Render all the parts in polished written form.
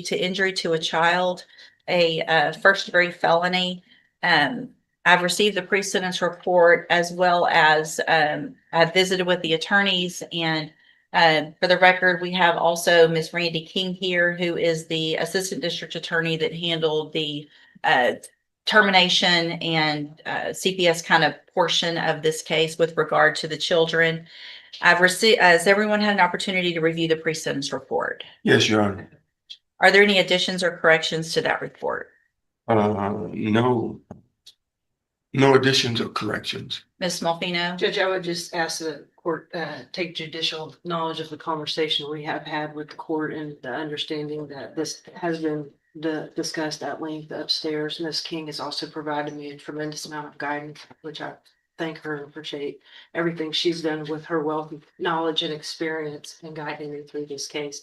to injury to a child, a first-degree felony. I've received the pre-sentence report as well as I've visited with the attorneys. And for the record, we have also Ms. Randy King here, who is the assistant district attorney that handled the termination and CPS kind of portion of this case with regard to the children. I've received, has everyone had an opportunity to review the pre-sentence report? Yes, Your Honor. Are there any additions or corrections to that report? No. No additions or corrections. Ms. Smolfino? Judge, I would just ask the court take judicial knowledge of the conversation we have had with the court and the understanding that this has been discussed at length upstairs. Ms. King has also provided me a tremendous amount of guidance, which I thank her and appreciate everything she's done with her wealth of knowledge and experience in guiding me through this case.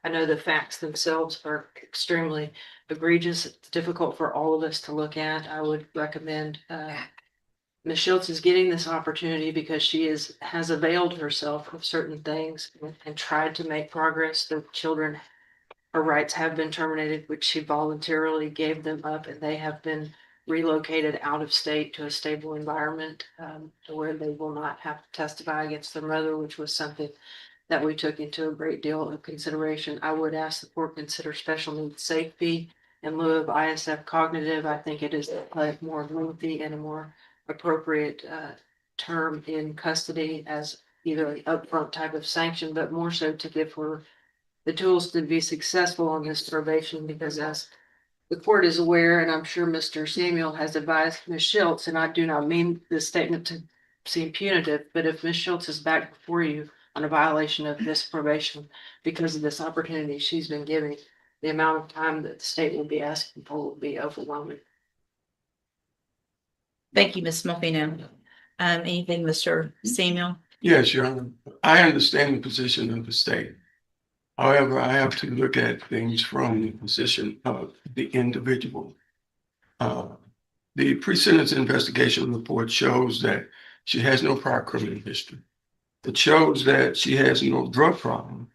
I know the facts themselves are extremely egregious. It's difficult for all of us to look at. I would recommend Ms. Schultz is getting this opportunity because she has availed herself of certain things and tried to make progress. The children, her rights have been terminated, which she voluntarily gave them up, and they have been relocated out of state to a stable environment to where they will not have to testify against their mother, which was something that we took into a great deal of consideration. I would ask the court consider special needs safety in lieu of ISF cognitive. I think it is a more lengthy and a more appropriate term in custody as either an upfront type of sanction, but more so to give her the tools to be successful on this probation, because as the court is aware, and I'm sure Mr. Samuel has advised Ms. Schultz, and I do not mean this statement to seem punitive, but if Ms. Schultz is back before you on a violation of this probation because of this opportunity she's been given, the amount of time that the state will be asking for will be overwhelming. Thank you, Ms. Smolfino. Anything, Mr. Samuel? Yes, Your Honor. I understand the position of the state. However, I have to look at things from the position of the individual. The pre-sentence investigation report shows that she has no prior criminal history. It shows that she has no drug problem.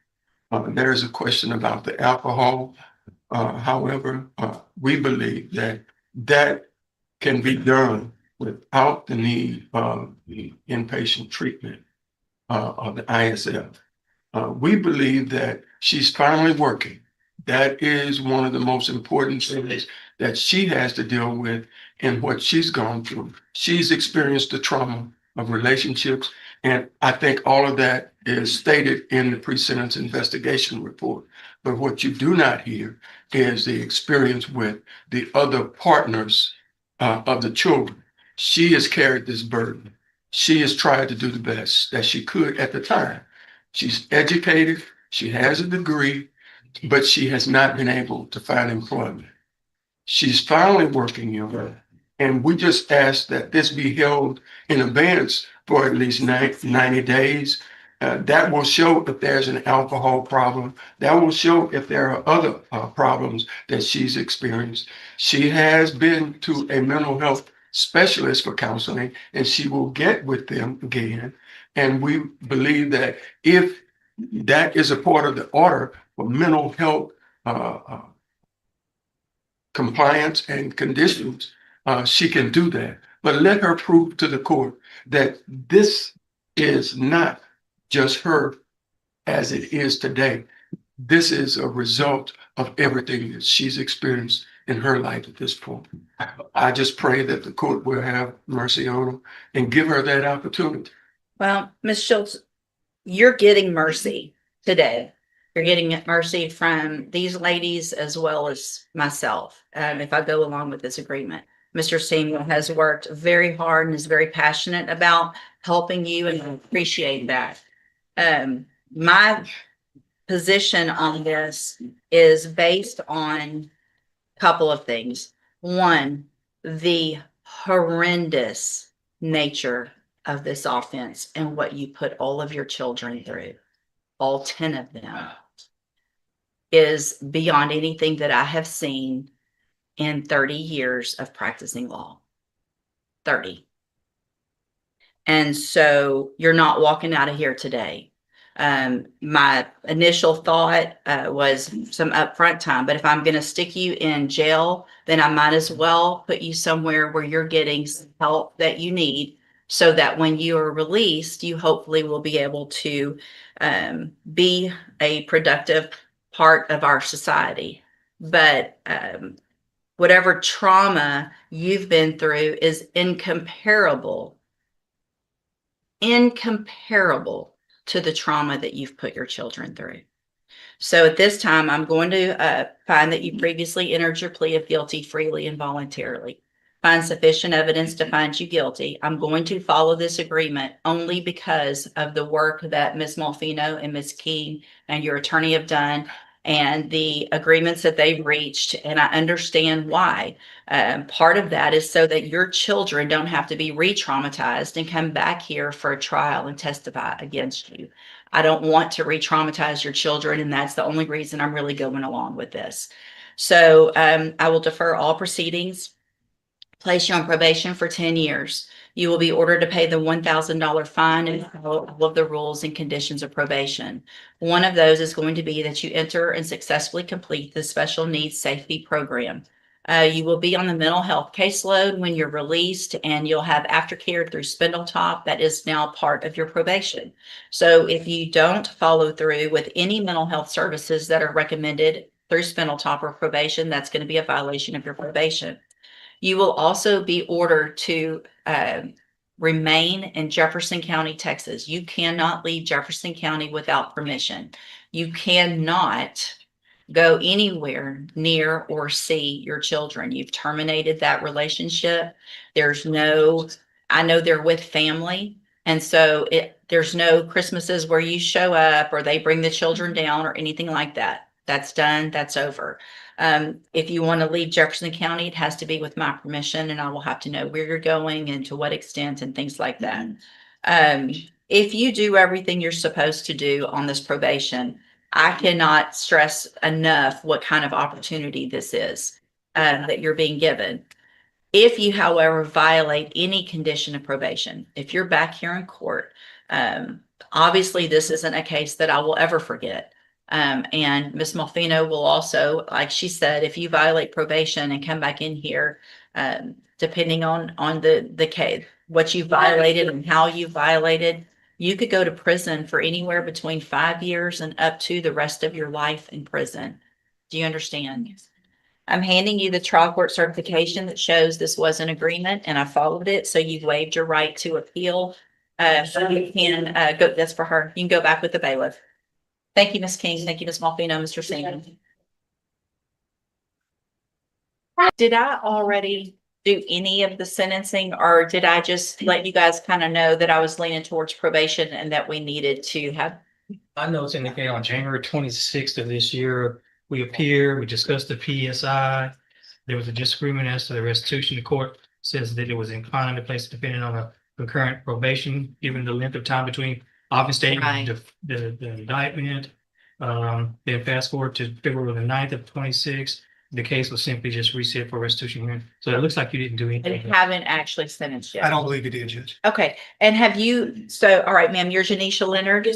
There is a question about the alcohol. However, we believe that that can be done without the need of the inpatient treatment of the ISF. We believe that she's finally working. That is one of the most important things that she has to deal with in what she's gone through. She's experienced the trauma of relationships, and I think all of that is stated in the pre-sentence investigation report. But what you do not hear is the experience with the other partners of the children. She has carried this burden. She has tried to do the best that she could at the time. She's educated, she has a degree, but she has not been able to find employment. She's finally working, you know, and we just ask that this be held in advance for at least 90 days. That will show if there's an alcohol problem. That will show if there are other problems that she's experienced. She has been to a mental health specialist for counseling, and she will get with them again. And we believe that if that is a part of the order for mental health compliance and conditions, she can do that. But let her prove to the court that this is not just her as it is today. This is a result of everything that she's experienced in her life at this point. I just pray that the court will have mercy on her and give her that opportunity. Well, Ms. Schultz, you're getting mercy today. You're getting mercy from these ladies as well as myself, if I go along with this agreement. Mr. Samuel has worked very hard and is very passionate about helping you, and I appreciate that. My position on this is based on a couple of things. One, the horrendous nature of this offense and what you put all of your children through, all 10 of them, is beyond anything that I have seen in 30 years of practicing law. 30. And so you're not walking out of here today My initial thought was some upfront time, but if I'm going to stick you in jail, then I might as well put you somewhere where you're getting some help that you need, so that when you are released, you hopefully will be able to be a productive part of our society. But whatever trauma you've been through is incomparable to the trauma that you've put your children through. So at this time, I'm going to find that you previously entered your plea of guilty freely and voluntarily. Find sufficient evidence to find you guilty. I'm going to follow this agreement only because of the work that Ms. Malfino and Ms. King and your attorney have done, and the agreements that they've reached, and I understand why. Part of that is so that your children don't have to be re-traumatized and come back here for a trial and testify against you. I don't want to re-traumatize your children, and that's the only reason I'm really going along with this. So I will defer all proceedings, place you on probation for 10 years. You will be ordered to pay the $1,000 fine and follow all of the rules and conditions of probation. One of those is going to be that you enter and successfully complete the special needs safety program. You will be on the mental health caseload when you're released, and you'll have aftercare through Spindletop. That is now part of your probation. So if you don't follow through with any mental health services that are recommended through Spindletop or probation, that's going to be a violation of your probation. You will also be ordered to remain in Jefferson County, Texas. You cannot leave Jefferson County without permission. You cannot go anywhere near or see your children. You've terminated that relationship. I know they're with family. And so there's no Christmases where you show up or they bring the children down or anything like that. That's done. That's over. If you want to leave Jefferson County, it has to be with my permission, and I will have to know where you're going and to what extent and things like that. If you do everything you're supposed to do on this probation, I cannot stress enough what kind of opportunity this is that you're being given. If you, however, violate any condition of probation, if you're back here in court, obviously this isn't a case that I will ever forget. And Ms. Malfino will also, like she said, if you violate probation and come back in here, depending on the case, what you violated and how you violated, you could go to prison for anywhere between 5 years and up to the rest of your life in prison. Do you understand? Yes. I'm handing you the trial court certification that shows this was an agreement and I followed it. So you've waived your right to appeal. So you can go, that's for her. You can go back with the bailiff. Thank you, Ms. King. Thank you, Ms. Malfino, Mr. Singh. Did I already do any of the sentencing, or did I just let you guys kind of know that I was leaning towards probation and that we needed to have? I know it's indicated on January 26th of this year, we appeared, we discussed the PSI. There was a disagreement as to the restitution. The court says that it was inclined to place the defendant on a concurrent probation, given the length of time between office date and the indictment. Then fast forward to February the 9th of 26. The case was simply just reset for restitution hearing. So it looks like you didn't do And anything. haven't actually sentenced yet. I don't believe you did, Judge. Okay. And have you, so, all right, ma'am, you're Janisha Leonard.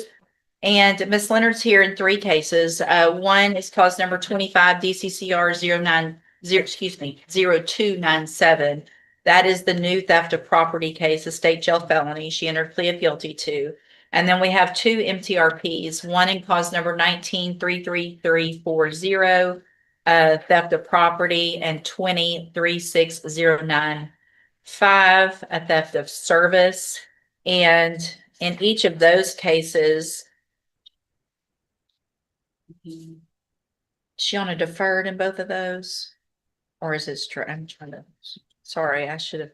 And Ms. Leonard's here in 3 cases. One is cause number 25 DCCR 0297. That is the new theft of property case, a state jail felony. She entered plea of guilty to. And then we have 2 MTRPs, one in cause number 19-33340, theft of property, and 20-36095, a theft of service. And in each of those cases, is she on a deferred in both of those? Or is it straight? I'm trying to, sorry, I should have.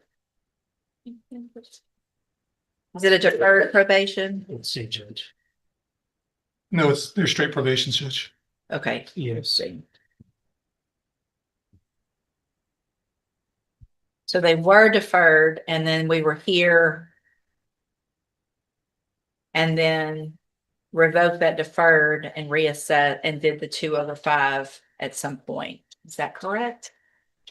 Is it a deferred probation? Let's see, Judge. No, they're straight probation, Judge. Okay. Yes. So they were deferred, and then we were here. And then revoked that deferred and reassessed and did the 2/5 at some point. Is that correct?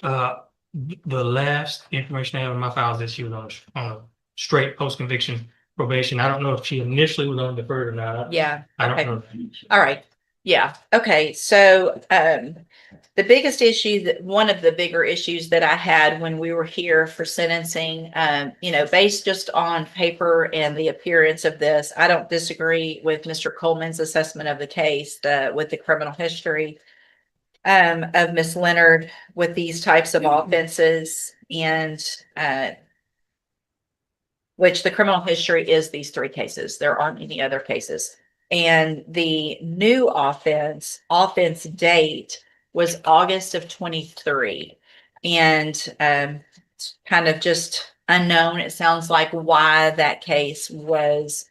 The last information I have in my files is she was on a straight post-conviction probation. I don't know if she initially was on deferred or not. Yeah, I don't okay. know. All right. Yeah. Okay. So, the biggest issue that one of the bigger issues that I had when we were here for sentencing, based just on paper and the appearance of this, I don't disagree with Mr. Coleman's assessment of the case, with the criminal history, of Miss Leonard with these types of offenses and, which the criminal history is these three cases. There aren't any other cases. And the new offense date was August of 23. And it's kind of just unknown. It sounds like why that case was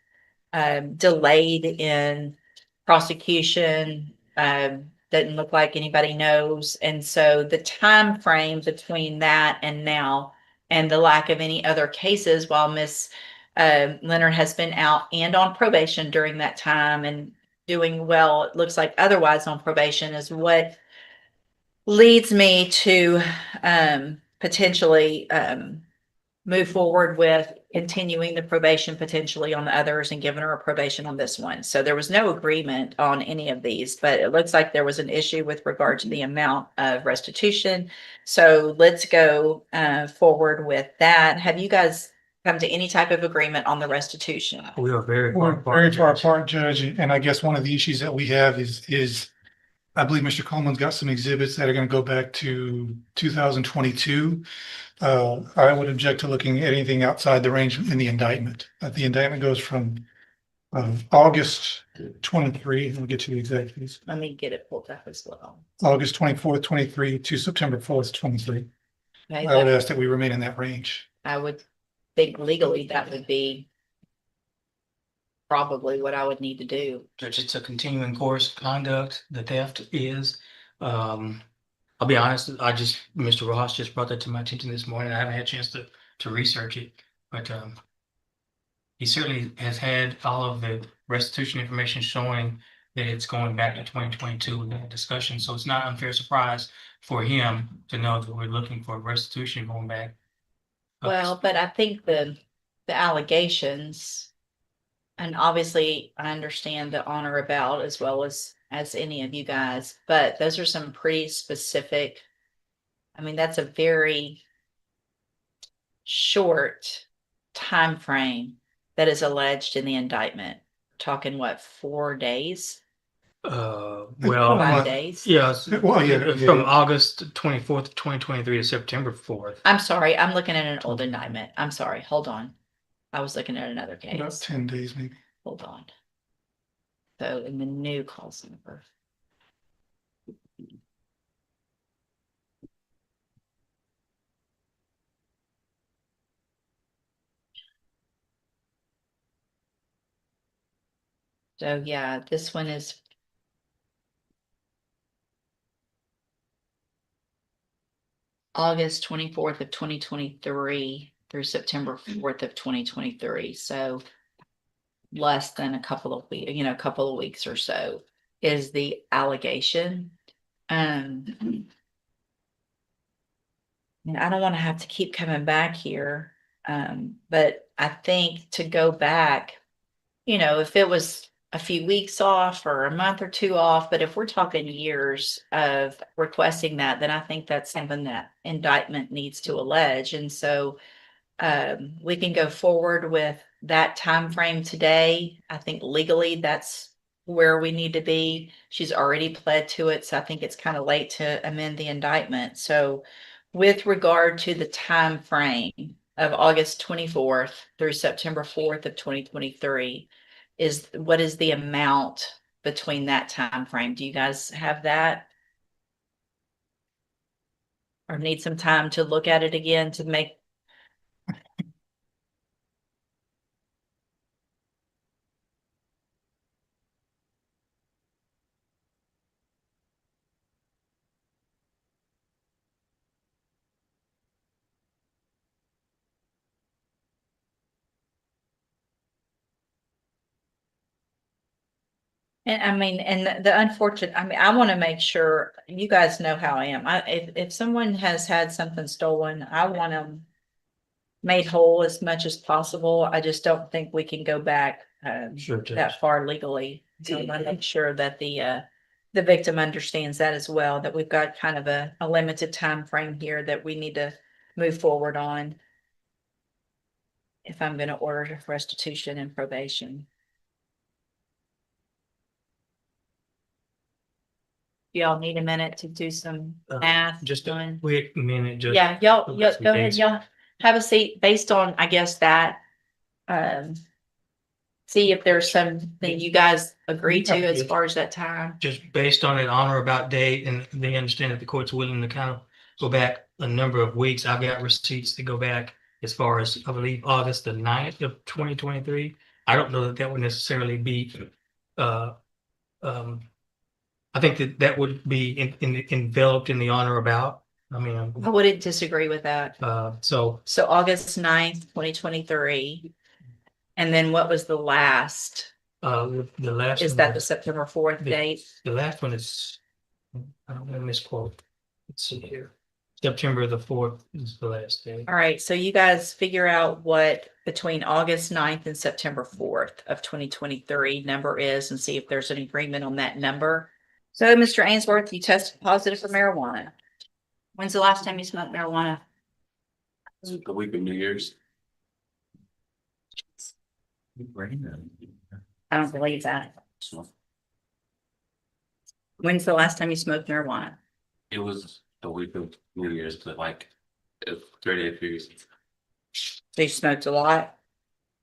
delayed in prosecution. Doesn't look like anybody knows. And so the time frame between that and now and the lack of any other cases while Miss Leonard has been out and on probation during that time and doing well, it looks like otherwise on probation is what leads me to potentially move forward with continuing the probation potentially on the others and giving her a probation on this one. So there was no agreement on any of these, but it looks like there was an issue with regard to the amount of restitution. So let's go forward with that. Have you guys come to any type of agreement on the restitution? We are very We're far very far Judge. apart, Judge, and I guess one of the issues that we have is I believe Mr. Coleman's got some exhibits that are gonna go back to 2022. I would object to looking at anything outside the range in the indictment. The indictment goes from August 23, and we'll get to the exact dates, Let me get it pulled up as well. August 24th, 23 to September 4th, 23. Okay, I would ask that we remain in that range. I would think legally that would be probably what I would need to do. Judge, it's a continuing course of conduct. The theft is, I'll be honest, Mr. Ross just brought that to my attention this morning. I haven't had a chance to research it, but, he certainly has had all of the restitution information showing that it's going back to 2022 in that discussion. So it's not an unfair surprise for him to know that we're looking for restitution going back. Well, but I think the allegations, and obviously I understand the honor about as well as any of you guys, but those are some pretty specific. I mean, that's a very short time frame that is alleged in the indictment. Talking what, 4 days, Well, 5 days? yes, Well, yeah, from August 24th, 2023 to September 4th. I'm sorry, I'm looking at an old indictment. I'm sorry, hold on. I was looking at another about case. 10 days maybe. Hold on. So in the new calls number. So yeah, this one is August 24th of 2023 through September 4th of 2023. So less than a couple of weeks, a couple of weeks or so is the allegation. And I don't want to have to keep coming back here. But I think to go back, if it was a few weeks off or a month or two off, but if we're talking years of requesting that, then I think that's something that indictment needs to allege. And so we can go forward with that time frame today. I think legally that's where we need to be. She's already pled to it, so I think it's kind of late to amend the indictment. So with regard to the time frame of August 24th through September 4th of 2023, what is the amount between that time frame? Do you guys have that? Or need some time to look at it again to make? And I mean, and the unfortunate, I want to make sure you guys know how I am. If someone has had something stolen, I want them made whole as much as possible. I just don't think we can go back Sure, Judge. that far legally. So I want to make sure that the victim understands that as well, that we've got kind of a limited time frame here that we need to move forward on. If I'm going to order restitution and probation. Y'all need a minute to do some math? Just a on- quick minute, Judge. Yeah, y'all, Some go ahead, dates. y'all have a seat based on, I guess, that. See if there's something you guys agree to as far as that time. Just based on an on or about date, and they understand that the court's willing to kind of go back a number of weeks. I've got receipts to go back as far as, I believe, August the 9th of 2023. I don't know that that would necessarily be, I think that would be enveloped in the on or about. I mean, I wouldn't disagree with that. so So August 9th, 2023. And then what was the last? the last. Is one that the was- September 4th The- date? The last one is, I don't want to misquote. Let's see here. September the 4th is the last day. All right, so you guys figure out what between August 9th and September 4th of 2023 number is and see if there's an agreement on that number. So, Mr. Ainsworth, you tested positive for marijuana. When's the last time you smoked marijuana? The week of New Year's. I don't believe that. When's the last time you smoked marijuana? It was the week of New Year's, but like, 30 period. So you smoked a lot?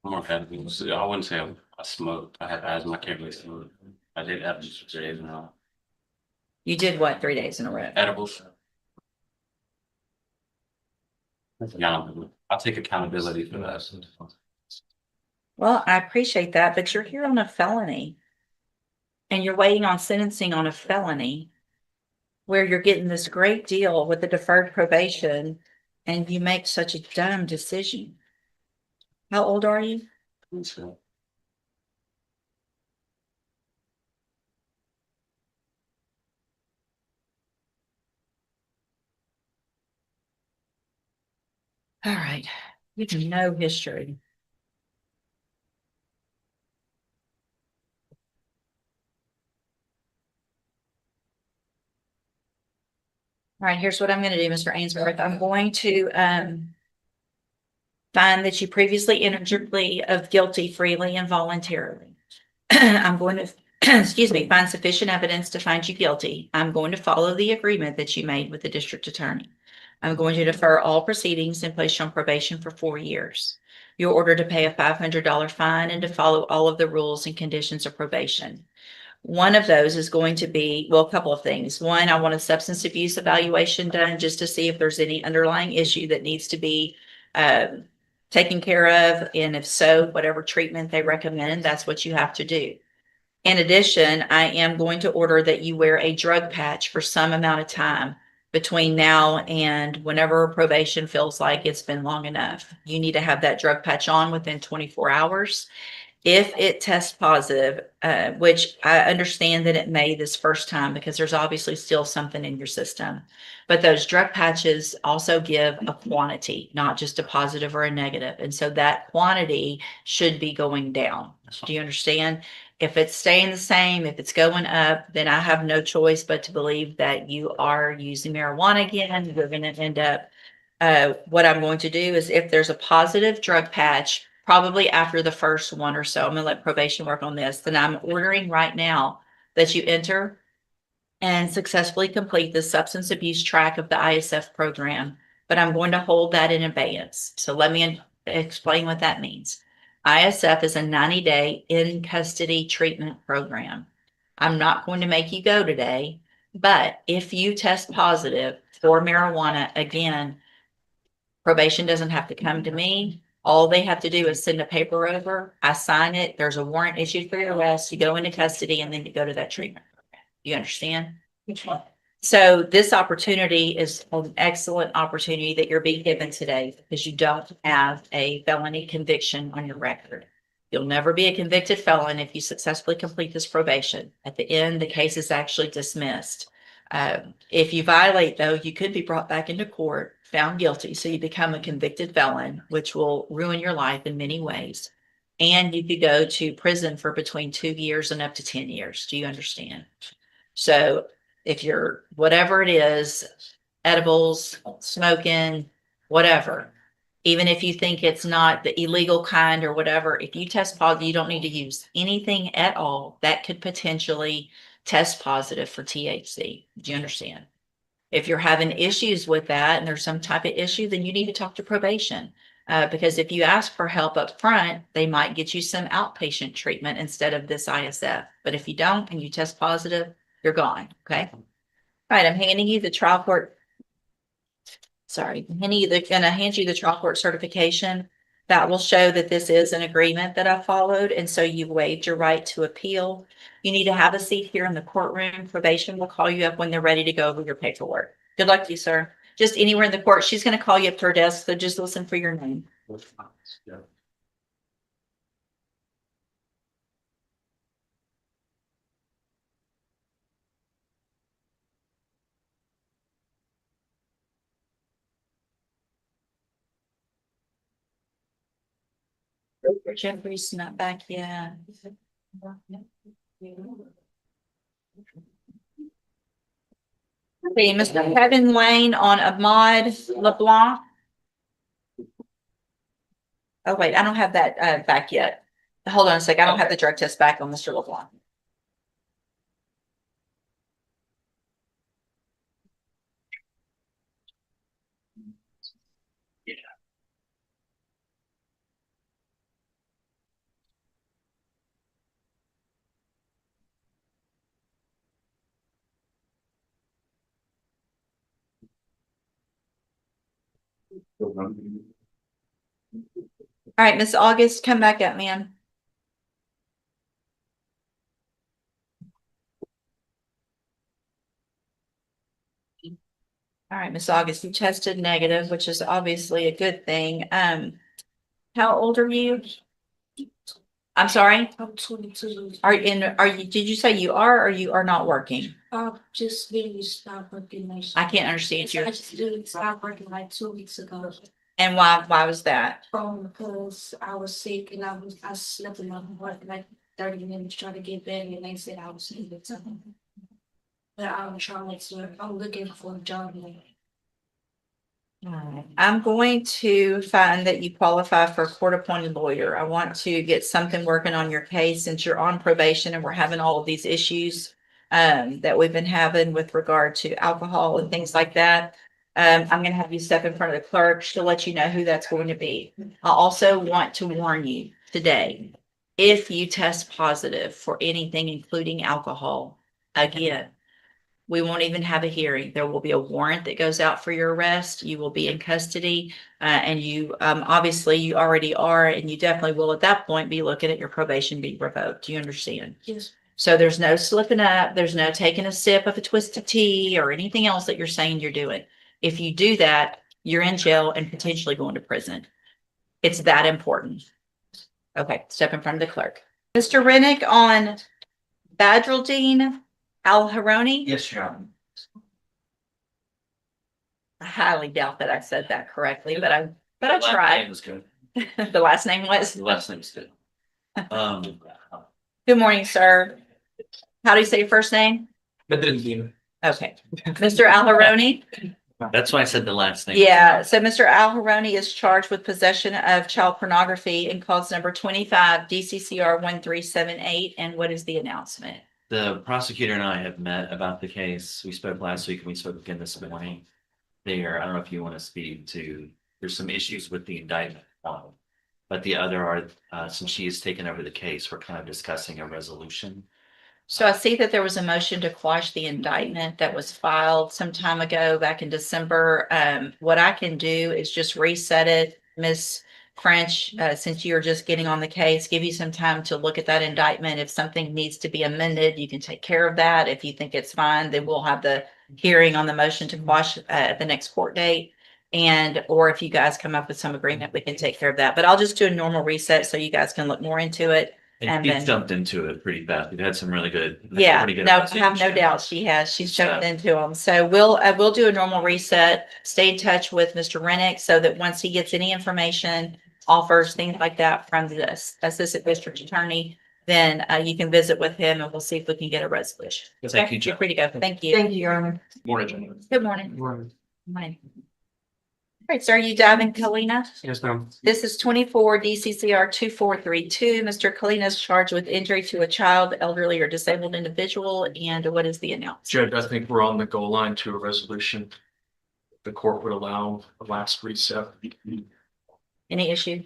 More had, I wouldn't say I smoked. I had asthma. I can't really smoke. I did edibles for 3 days in a row. You did what, 3 days in a row? Edibles. Yeah, I'll take accountability for that. Well, I appreciate that, but you're here on a felony. And you're waiting on sentencing on a felony. Where you're getting this great deal with the deferred probation. And you make such a dumb decision. How old are you? So, All right, you have no history. All right, here's what I'm gonna do, Mr. Ainsworth. I'm going to find that you previously entered your plea of guilty freely and voluntarily. I'm going to, excuse me, find sufficient evidence to find you guilty. I'm going to follow the agreement that you made with the district attorney. I'm going to defer all proceedings and place you on probation for 4 years. You're ordered to pay a $500 fine and to follow all of the rules and conditions of probation. One of those is going to be, well, a couple of things. One, I want a substance abuse evaluation done just to see if there's any underlying issue that needs to be taken care of. And if so, whatever treatment they recommend, that's what you have to do. In addition, I am going to order that you wear a drug patch for some amount of time between now and whenever probation feels like it's been long enough. You need to have that drug patch on within 24 hours. If it tests positive, which I understand that it may this first time because there's obviously still something in your system. But those drug patches also give a quantity, not just a positive or a negative. And so that quantity should be going down. Do you understand? If it's staying the same, if it's going up, then I have no choice but to believe that you are using marijuana again. You're going to end up, what I'm going to do is if there's a positive drug patch, probably after the first one or so, I'm going to let probation work on this, then I'm ordering right now that you enter and successfully complete the substance abuse track of the ISF program. But I'm going to hold that in abeyance. So let me explain what that means. ISF is a 90-day in custody treatment program. I'm not going to make you go today, but if you test positive for marijuana, again, probation doesn't have to come to me. All they have to do is send a paper over. I sign it. There's a warrant issued for your arrest. You go into custody and then you go to that treatment program. You understand? So this opportunity is an excellent opportunity that you're being given today because you don't have a felony conviction on your record. You'll never be a convicted felon if you successfully complete this probation. At the end, the case is actually dismissed. If you violate, though, you could be brought back into court, found guilty. So you become a convicted felon, which will ruin your life in many ways. And you could go to prison for between 2 years and up to 10 years. Do you understand? So if you're, whatever it is, edibles, smoking, whatever, even if you think it's not the illegal kind or whatever, if you test positive, you don't need to use anything at all that could potentially test positive for THC. Do you understand? If you're having issues with that and there's some type of issue, then you need to talk to probation. Because if you ask for help up front, they might get you some outpatient treatment instead of this ISF. But if you don't and you test positive, you're gone. Okay. All right. I'm handing you the trial court. Sorry, I'm gonna hand you the trial court certification. That will show that this is an agreement that I followed. And so you waived your right to appeal. You need to have a seat here in the courtroom. Probation will call you up when they're ready to go over your paperwork. Good luck to you, sir. Just anywhere in the court. She's going to call you up to her desk. So just listen for your name. Jeffrey's not back yet. Okay, Mr. Kevin Lane on Ahmad LeBlanc. Oh, wait, I don't have that back yet. Hold on a sec. I don't have the drug test back on Mr. LeBlanc. All right, Miss August, come back up, ma'am. All right, Miss August, you tested negative, which is obviously a good thing. How old are you? I'm sorry? I'm 22. Are you, did you say you are or you are not working? I've just really stopped working. I can't understand you. I just really stopped working like 2 weeks ago. And why was that? Because I was sick and I slept in my work like 30 minutes trying to get better and they said I was sick. But I'm looking for a job now. I'm going to find that you qualify for a court-appointed lawyer. I want to get something working on your case since you're on probation and we're having all of these issues that we've been having with regard to alcohol and things like that. I'm going to have you step in front of the clerk to let you know who that's going to be. I also want to warn you today, if you test positive for anything, including alcohol, again, we won't even have a hearing. There will be a warrant that goes out for your arrest. You will be in custody and you obviously you already are, and you definitely will at that point be looking at your probation being revoked. Do you understand? Yes. So there's no slipping up. There's no taking a sip of a twisted tea or anything else that you're saying you're doing. If you do that, you're in jail and potentially going to prison. It's that important. Okay, step in front of the clerk. Mr. Rennick on Badreldine Al-Haroni? Yes, Your Honor. I highly doubt that I said that correctly, but I The last name tried. was good. The last name was? The last name was good. Good morning, sir. How do you say your first name? Badreddin. Okay. Mr. Al-Haroni? That's why I said the last name. Yeah, so Mr. Al-Haroni is charged with possession of child pornography in cause number 25 DCCR 1378. And what is the announcement? The prosecutor and I have met about the case. We spoke last week and we spoke again this morning. There, I don't know if you want to speak to, there's some issues with the indictment. But the other are, since she has taken over the case, we're kind of discussing a resolution. So I see that there was a motion to quash the indictment that was filed some time ago, back in December. What I can do is just reset it, Ms. French, since you're just getting on the case, give you some time to look at that indictment. If something needs to be amended, you can take care of that. If you think it's fine, then we'll have the hearing on the motion to quash at the next court date. Or if you guys come up with some agreement, we can take care of that. But I'll just do a normal reset so you guys can look more into it. And And she then- jumped into it pretty fast. We've had some really good. Yeah, pretty good no, I have no conversations. doubt she has. She's jumped into them. So we'll do a normal reset, stay in touch with Mr. Rennick so that once he gets any information, offers, things like that from the assistant district attorney, then you can visit with him and we'll see if we can get a resolution. Thank Okay, you, you're Judge. free to go. Thank you. Thank you, Your Honor. Morning, gentlemen. Good morning. Morning. All right, so are you diving, Kalina? Yes, ma'am. This is 24 DCCR 2432. Mr. Kalina is charged with injury to a child, elderly, or disabled individual. And what is the announcement? Judge, I think we're on the goal line to a resolution. The court would allow a last reset. Any issue?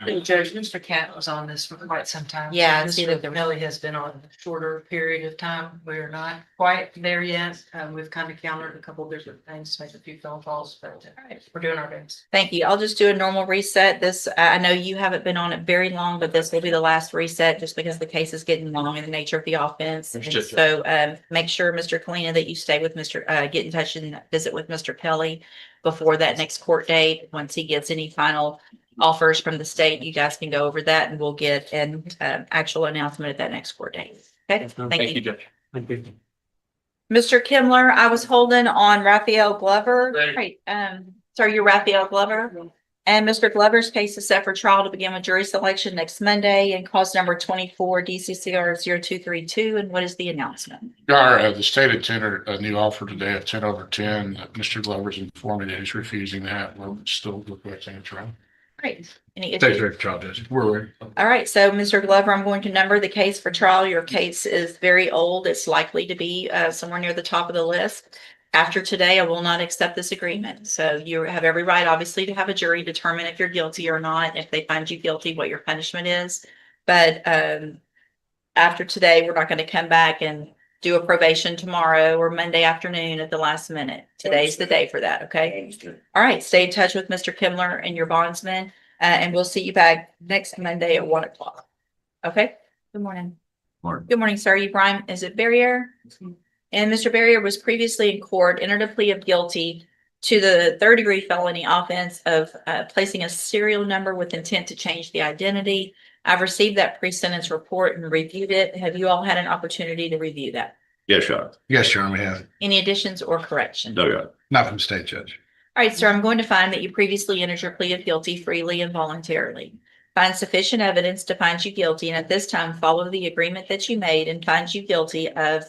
Judge, Mr. Cat was on this for quite some time. Yeah, I see that there Mr. was- Kelly has been on a shorter period of time. We're not quite there yet. We've kind of countered a couple different things, made a few phone calls, but we're doing our best. Thank you. I'll just do a normal reset. This, I know you haven't been on it very long, but this will be the last reset just because the case is getting long in the nature of the offense. And Understood. so make sure, Mr. Kalina, that you stay with get in touch and visit with Mr. Kelly before that next court date. Once he gets any final offers from the state, you guys can go over that and we'll get an actual announcement at that next court date. Okay, thank you. Judge. Thank you. Mr. Kimler, I was holding on Rafael Glover. Right, sorry, you're Rafael Glover. And Mr. Glover's case is set for trial to begin with jury selection next Monday and cause number 24 DCCR 0232. And what is the announcement? The state had tendered a new offer today at 10/10. Mr. Glover's informed me that he's refusing that. We're still requesting a trial. Great. Any Thanks issues? for the trial, Judge. We're ready. All right, so Mr. Glover, I'm going to number the case for trial. Your case is very old. It's likely to be somewhere near the top of the list. After today, I will not accept this agreement. So you have every right, obviously, to have a jury determine if you're guilty or not. If they find you guilty, what your punishment is. But after today, we're not going to come back and do a probation tomorrow or Monday afternoon at the last minute. Today's the day for that, okay? All right, stay in touch with Mr. Kimler and your bondsman, and we'll see you back next Monday at 1 o'clock. Okay? Good morning. Morning. Good morning, sir. You Brian, is it Barrier? And Mr. Barrier was previously in court, entered a plea of guilty to the third-degree felony offense of placing a serial number with intent to change the identity. I've received that pre-sentence report and reviewed it. Have you all had an opportunity to review that? Yes, Your Honor. Yes, Your Honor, we have. Any additions or corrections? No, Your Honor. Not from state judge. All right, sir, I'm going to find that you previously entered your plea of guilty freely and voluntarily. Find sufficient evidence to find you guilty, and at this time, follow the agreement that you made and find you guilty of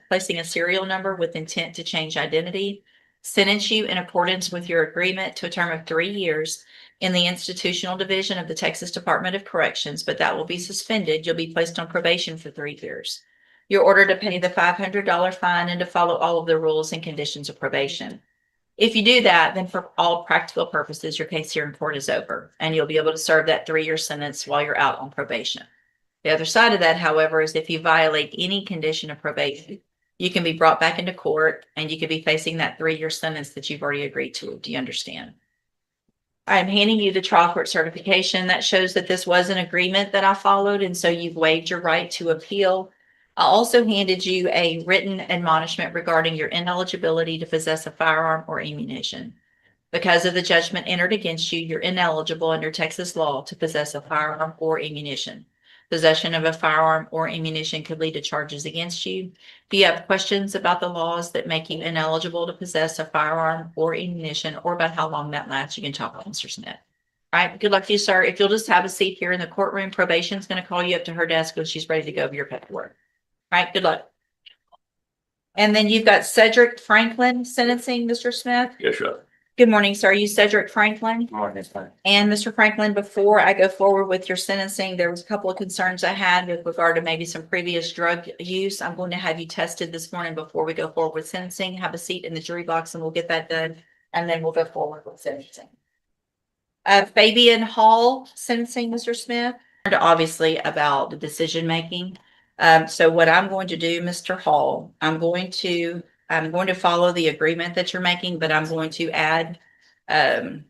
placing a serial number with intent to change identity. Sentence you in accordance with your agreement to a term of 3 years in the institutional division of the Texas Department of Corrections, but that will be suspended. You'll be placed on probation for 3 years. You're ordered to pay the $500 fine and to follow all of the rules and conditions of probation. If you do that, then for all practical purposes, your case here in court is over and you'll be able to serve that 3-year sentence while you're out on probation. The other side of that, however, is if you violate any condition of probation, you can be brought back into court and you could be facing that 3-year sentence that you've already agreed to. Do you understand? I'm handing you the trial court certification that shows that this was an agreement that I followed, and so you've waived your right to appeal. I also handed you a written admonishment regarding your ineligibility to possess a firearm or ammunition. Because of the judgment entered against you, you're ineligible under Texas law to possess a firearm or ammunition. Possession of a firearm or ammunition could lead to charges against you. If you have questions about the laws that make you ineligible to possess a firearm or ammunition, or about how long that lasts, you can talk with Mr. Smith. All right, good luck to you, sir. If you'll just have a seat here in the courtroom, probation's going to call you up to her desk when she's ready to go over your paperwork. All right, good luck. And then you've got Cedric Franklin sentencing, Mr. Smith. Yes, Your Honor. Good morning, sir. Are you Cedric Franklin? Morning, that's fine. And Mr. Franklin, before I go forward with your sentencing, there was a couple of concerns I had with regard to maybe some previous drug use. I'm going to have you tested this morning before we go forward with sentencing. Have a seat in the jury box and we'll get that done. And then we'll go forward with sentencing. Fabian Hall sentencing, Mr. Smith, obviously about the decision making. So what I'm going to do, Mr. Hall, I'm going to follow the agreement that you're making, but I'm going to add, and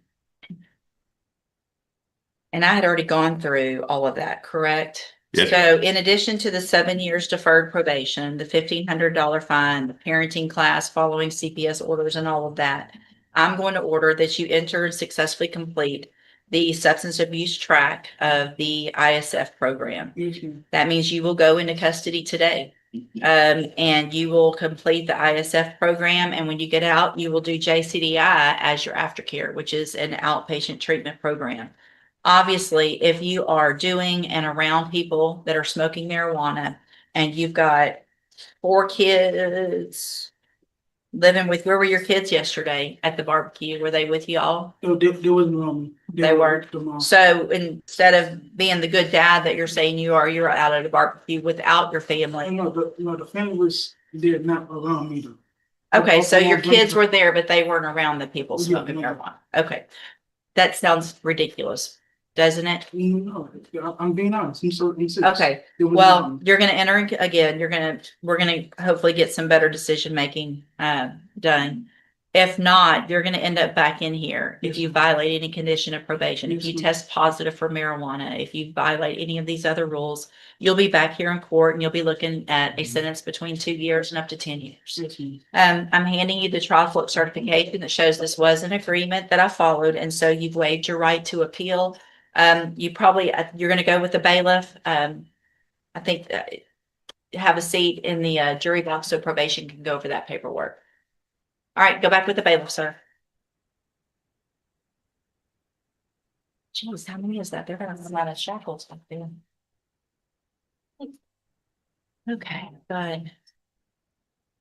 I had already gone through all of that, correct? Yes. So in addition to the 7 years deferred probation, the $1,500 fine, the parenting class following CPS orders and all of that, I'm going to order that you enter and successfully complete the substance abuse track of the ISF program. Yes, ma'am. That means you will go into custody today. And you will complete the ISF program. And when you get out, you will do JCDI as your aftercare, which is an outpatient treatment program. Obviously, if you are doing and around people that are smoking marijuana and you've got 4 kids living with, where were your kids yesterday at the barbecue? Were they with you all? Oh, they wasn't, They were. The mom. So instead of being the good dad that you're saying you are, you're out at a barbecue without your family. No, the family was there not around me though. Okay, so your Also, kids were there, but they weren't around the people Yeah, smoking no. marijuana. Okay. That sounds ridiculous, doesn't it? No, I'm being honest. I'm serious. Okay, They wasn't well, around me. you're gonna enter again, we're gonna hopefully get some better decision making done. If not, you're gonna end up back in here if Yes, you ma'am. violate any condition of probation, if Yes, you ma'am. test positive for marijuana, if you violate any of these other rules, you'll be back here in court and you'll be looking at a sentence between 2 years and up to 10 years. Yes, ma'am. I'm handing you the trial float certification that shows this was an agreement that I followed, and so you've waived your right to appeal. You're gonna go with the bailiff. I think have a seat in the jury box so probation can go over that paperwork. All right, go back with the bailiff, sir. Jeez, how many is that? They're gonna have a lot of shackles back there. Okay, good.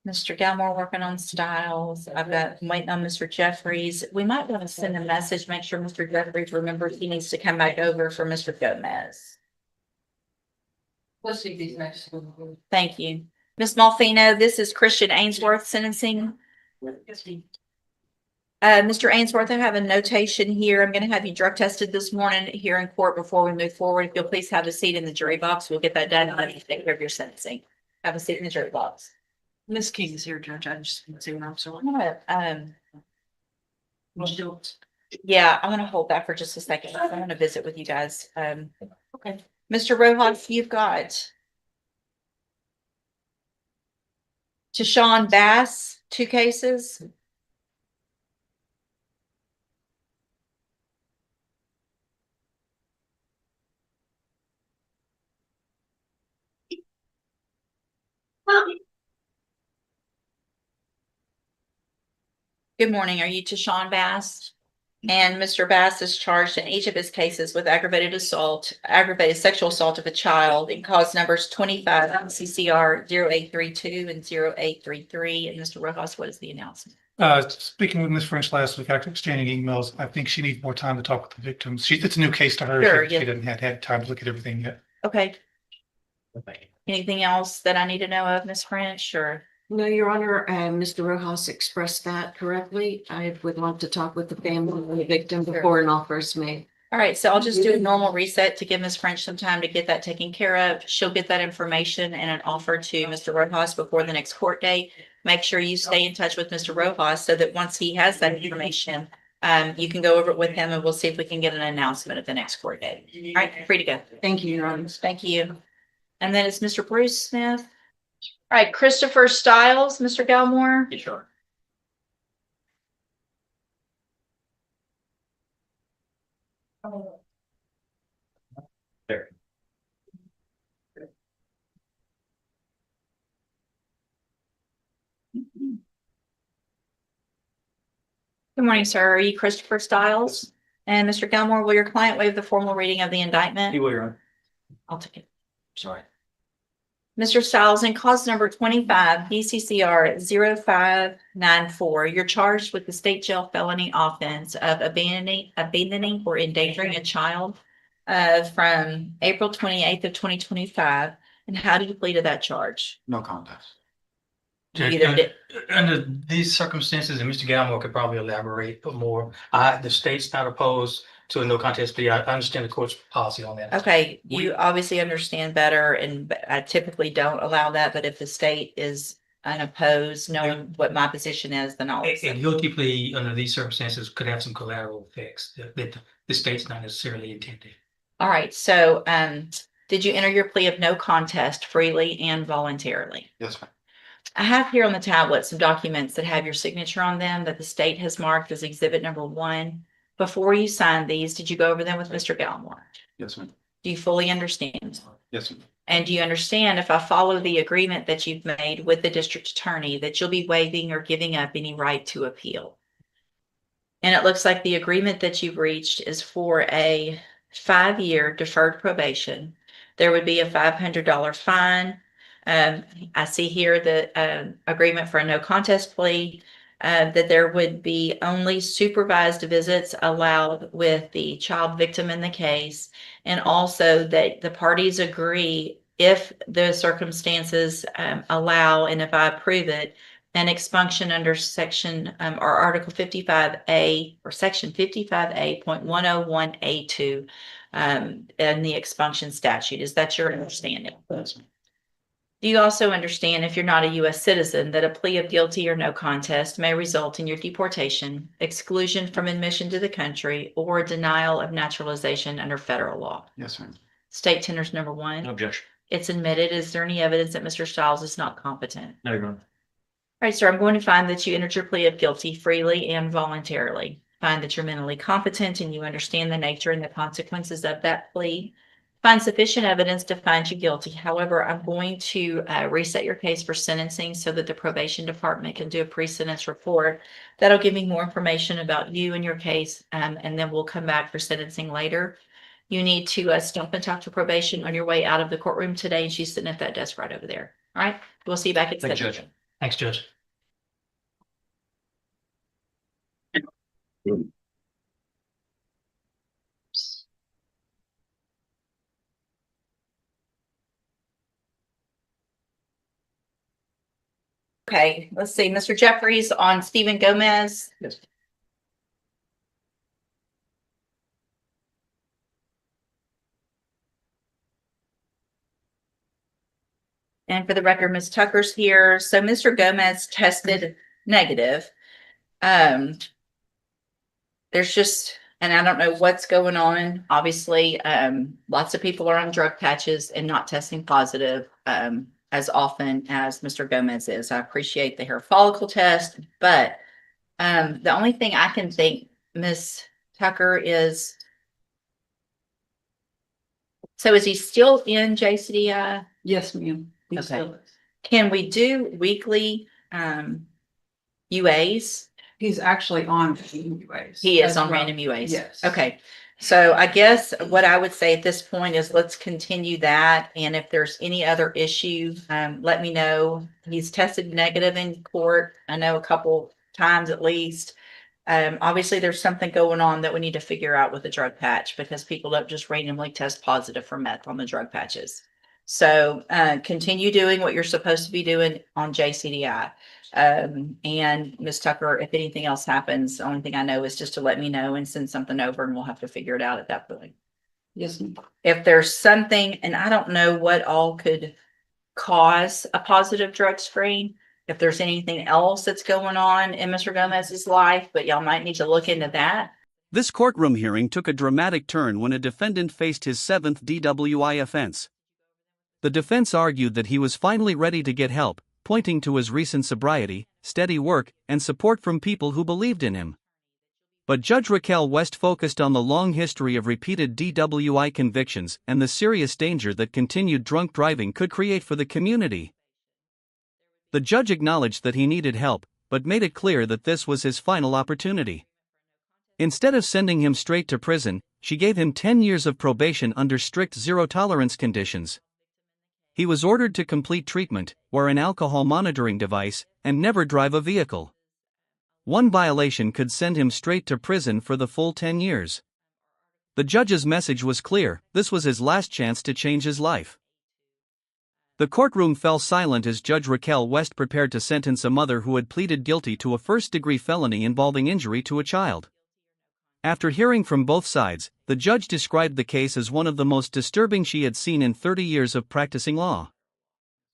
Mr. Galmore working on styles. I'm waiting on Mr. Jeffries. We might want to send a message, make sure Mr. Jeffries remembers he needs to come back over for Mr. Gomez. Let's see these next. Thank you. Ms. Malfino, this is Christian Ainsworth sentencing. Mr. Ainsworth, I have a notation here. I'm gonna have you drug tested this morning here in court before we move forward. If you'll please have a seat in the jury box, we'll get that done and let you take care of your sentencing. Have a seat in the jury box. Miss King is here, Judge. I just didn't see what I'm sorry. I'm gonna, yeah, I'm gonna hold that for just a second. I want to visit with you guys. Okay. Mr. Rojas, you've got Tashawn Bass, 2 cases. Good morning. Are you Tashawn Bass? And Mr. Bass is charged in each of his cases with aggravated sexual assault of a child in cause numbers 25 CCR 0832 and 0833. And Mr. Rojas, what is the announcement? Speaking with Ms. French last week, after exchanging emails, I think she needs more time to talk with the victims. It's a new case to her. Sure, She yeah. didn't had time to look at everything yet. Okay. Anything else that I need to know of, Ms. French, or? No, Your Honor, Mr. Rojas expressed that correctly. I would want to talk with the family and the victim before an offer is made. All right, so I'll just do a normal reset to give Ms. French some time to get that taken care of. She'll get that information and an offer to Mr. Rojas before the next court date. Make sure you stay in touch with Mr. Rojas so that once he has that information, you can go over it with him and we'll see if we can get an announcement at the next court date. All right, free to go. Thank you, Your Honor. Thank you. And then it's Mr. Bruce Smith. All right, Christopher Stiles, Mr. Galmore. Yeah, sure. There. Good morning, sir. Are you Christopher Stiles? And Mr. Galmore, will your client waive the formal reading of the indictment? You will, Your Honor. I'll take it. Sorry. Mr. Stiles, in cause number 25, BCCR 0594, you're charged with the state jail felony offense of abandoning or endangering a child from April 28th of 2025. And how do you plead to that charge? No contest. You Judge, either did- under these circumstances, and Mr. Galmore could probably elaborate more, the state's not opposed to a no contest plea. I understand the court's policy on that. Okay, you obviously understand better, and I typically don't allow that, but if the state is unopposed, knowing what my position is, then I'll. A guilty plea under these circumstances could have some collateral effects that the state's not necessarily intended. All right, so did you enter your plea of no contest freely and voluntarily? Yes, ma'am. I have here on the tablet some documents that have your signature on them that the state has marked as exhibit number 1. Before you signed these, did you go over them with Mr. Gallimore? Yes, ma'am. Do you fully understand? Yes, ma'am. And do you understand if I follow the agreement that you've made with the district attorney that you'll be waiving or giving up any right to appeal? And it looks like the agreement that you've reached is for a 5-year deferred probation. There would be a $500 fine. I see here the agreement for a no contest plea, that there would be only supervised visits allowed with the child victim in the case, and also that the parties agree, if the circumstances allow, and if I approve it, an expunction under section or Article 55A or Section 55A.101A2 in the expunction statute. Is that your understanding? Yes, ma'am. Do you also understand, if you're not a U.S. citizen, that a plea of guilty or no contest may result in your deportation, exclusion from admission to the country, or denial of naturalization under federal law? Yes, ma'am. State tenders number 1. No objection. It's admitted. Is there any evidence that Mr. Stiles is not competent? No, Your Honor. All right, sir, I'm going to find that you entered your plea of guilty freely and voluntarily. Find that you're mentally competent and you understand the nature and the consequences of that plea. Find sufficient evidence to find you guilty. However, I'm going to reset your case for sentencing so that the probation department can do a pre-sentence report. That'll give me more information about you and your case, and then we'll come back for sentencing later. You need to stop and talk to probation on your way out of the courtroom today, and she's sitting at that desk right over there. All right, we'll see you back at Thank you, Judge. sentencing. Thanks, Judge. Okay, let's see, Mr. Jeffries on Stephen Gomez. Yes. And for the record, Ms. Tucker's here. So Mr. Gomez tested negative. There's just, and I don't know what's going on. Obviously, lots of people are on drug patches and not testing positive as often as Mr. Gomez is. I appreciate the hair follicle test, but the only thing I can think, Ms. Tucker, is, so is he still in JCDI? Yes, ma'am. Okay. Can we do weekly UAs? He's actually on UAs. He is on random UAs? Yes. Okay. So I guess what I would say at this point is let's continue that. And if there's any other issue, let me know. He's tested negative in court. I know a couple times at least. Obviously there's something going on that we need to figure out with the drug patch, because people don't just randomly test positive for meth on the drug patches. So continue doing what you're supposed to be doing on JCDI. And Ms. Tucker, if anything else happens, the only thing I know is just to let me know and send something over, and we'll have to figure it out at that point. Yes, ma'am. If there's something, and I don't know what all could cause a positive drug screen, if there's anything else that's going on in Mr. Gomez's life, but y'all might need to look into that. This courtroom hearing took a dramatic turn when a defendant faced his 7th DWI offense. The defense argued that he was finally ready to get help, pointing to his recent sobriety, steady work, and support from people who believed in him. But Judge Raquel West focused on the long history of repeated DWI convictions and the serious danger that continued drunk driving could create for the community. The judge acknowledged that he needed help, but made it clear that this was his final opportunity. Instead of sending him straight to prison, she gave him 10 years of probation under strict zero-tolerance conditions. He was ordered to complete treatment, wear an alcohol monitoring device, and never drive a vehicle. One violation could send him straight to prison for the full 10 years. The judge's message was clear: this was his last chance to change his life. The courtroom fell silent as Judge Raquel West prepared to sentence a mother who had pleaded guilty to a first-degree felony involving injury to a child. After hearing from both sides, the judge described the case as one of the most disturbing she had seen in 30 years of practicing law.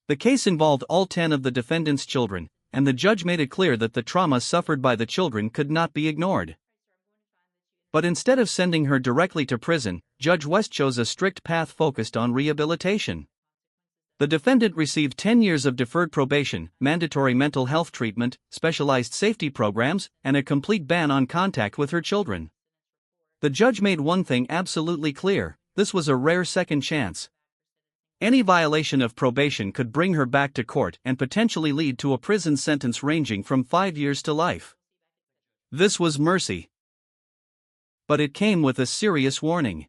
The case involved all 10 of the defendant's children, and the judge made it clear that the trauma suffered by the children could not be ignored. But instead of sending her directly to prison, Judge West chose a strict path focused on rehabilitation. The defendant received 10 years of deferred probation, mandatory mental health treatment, specialized safety programs, and a complete ban on contact with her children. The judge made one thing absolutely clear: this was a rare second chance. Any violation of probation could bring her back to court and potentially lead to a prison sentence ranging from 5 years to life. This was mercy. But it came with a serious warning.